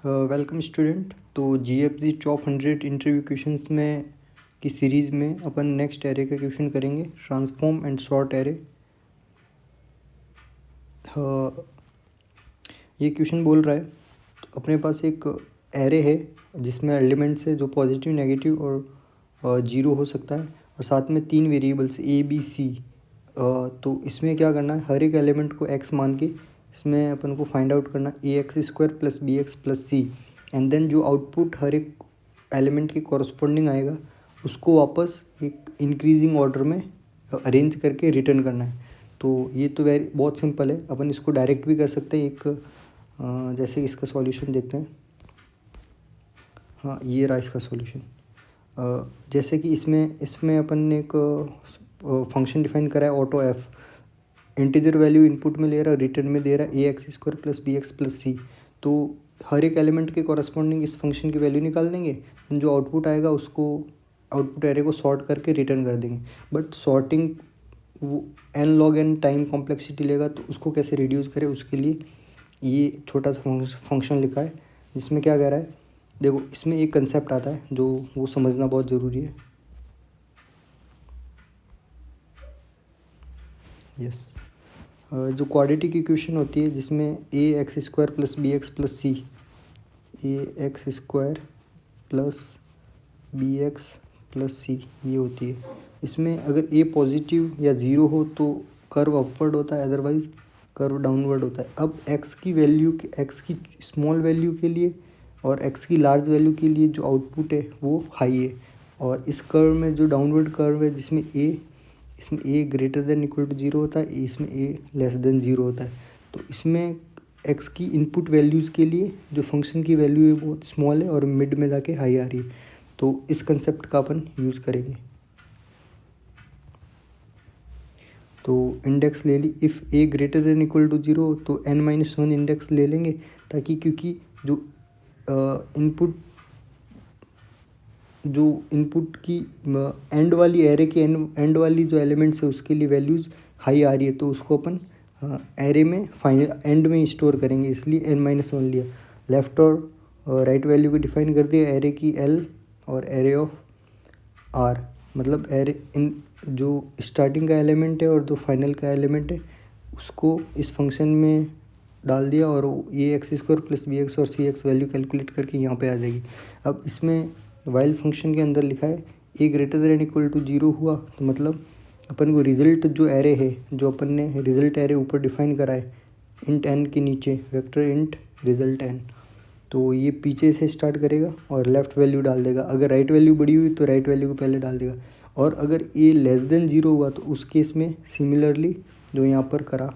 Welcome student. तो GFG top 100 interview questions में की सीरीज़ में अपन नेक्स्ट एरे का क्वेश्चन करेंगे, ट्रांसफॉर्म एंड सॉर्ट एरे। ये क्वेश्चन बोल रहा है तो अपने पास एक एरे है जिसमें एलिमेंट्स है जो पॉजिटिव, नेगेटिव और जीरो हो सकता है, और साथ में 3 वेरिएबल्स ए बी सी। तो इसमें क्या करना है, हर एक एलिमेंट को एक्स मान के इसमें अपन को फाइंड आउट करना A X square plus B X plus C, and then जो आउटपुट हर एक एलिमेंट के कॉरस्पॉन्डिंग आएगा उसको वापस एक इंक्रीजिंग ऑर्डर में अरेंज करके रिटर्न करना है। तो ये तो बहुत सिंपल है, अपन इसको डायरेक्ट भी कर सकते हैं। जैसे इसका सॉल्यूशन देखते हैं। हाँ, ये रहा इसका सॉल्यूशन। जैसे कि इसमें अपन ने एक फंक्शन डिफाइन करा है auto F. Integer value input में ले रहा है, रिटर्न में दे रहा है A X square plus B X plus C. तो हर एक एलिमेंट के कॉरस्पॉन्डिंग इस फंक्शन की वैल्यू निकाल देंगे, जो आउटपुट आएगा उसको आउटपुट एरे को सॉर्ट करके रिटर्न कर देंगे। बट सॉर्टिंग वो N log N time complexity लेगा, तो उसको कैसे रिड्यूस करें, उसके लिए ये छोटा सा फंक्शन लिखा है जिसमें क्या कह रहा है। देखो, इसमें एक कंसेप्ट आता है जो वो समझना बहुत ज़रूरी है। यस, जो क्वाड्रेटिक इक्वेशन होती है जिसमें A X square plus B X plus C, A X square plus B X plus C ये होती है। इसमें अगर ए पॉजिटिव या ज़ीरो हो तो कर्व अपवर्ड होता है, अदरवाइज कर्व डाउनवर्ड होता है। अब एक्स की स्मॉल वैल्यू के लिए और एक्स की लार्ज वैल्यू के लिए जो आउटपुट है वो हाई है, और इस कर्व में जो डाउनवर्ड कर्व है जिसमें इसमें A greater than equal to zero होता है, इसमें ए लेस देन ज़ीरो होता है। तो इसमें एक्स की इनपुट वैल्यूज़ के लिए जो फंक्शन की वैल्यू है वो स्मॉल है और मिड में जाके हाई आ रही है। तो इस कंसेप्ट का अपन यूज़ करेंगे। तो इंडेक्स ले ली, if A greater than equal to zero तो n-1 इंडेक्स ले लेंगे, ताकि क्योंकि जो इनपुट की एंड वाली एरे के एंड वाली जो एलिमेंट्स है उसके लिए वैल्यूज़ हाई आ रही है, तो उसको अपन एरे में फाइनल एंड में स्टोर करेंगे, इसलिए n-1 लिया। लेफ़्ट और राइट वैल्यू को डिफाइन कर दिया, एरे की L और एरे ऑफ R। मतलब एरे इन जो स्टार्टिंग का एलिमेंट है और जो फाइनल का एलिमेंट है उसको इस फंक्शन में डाल दिया, और ये X square plus B X और सी एक्स वैल्यू कैलकुलेट करके यहाँ पे आ जाएगी। अब इसमें वाइल फंक्शन के अंदर लिखा है A greater than equal to zero हुआ, तो मतलब अपन को रिजल्ट जो एरे है, जो अपन ने रिजल्ट एरे ऊपर डिफाइन करा है इंट एन के नीचे, वेक्टर इंट रिजल्ट एन, तो ये पीछे से स्टार्ट करेगा और लेफ़्ट वैल्यू डाल देगा। अगर राइट वैल्यू बड़ी हुई तो राइट वैल्यू को पहले डाल देगा, और अगर ए लेस देन ज़ीरो हुआ तो उस केस में सिमिलरली जो यहाँ पर करा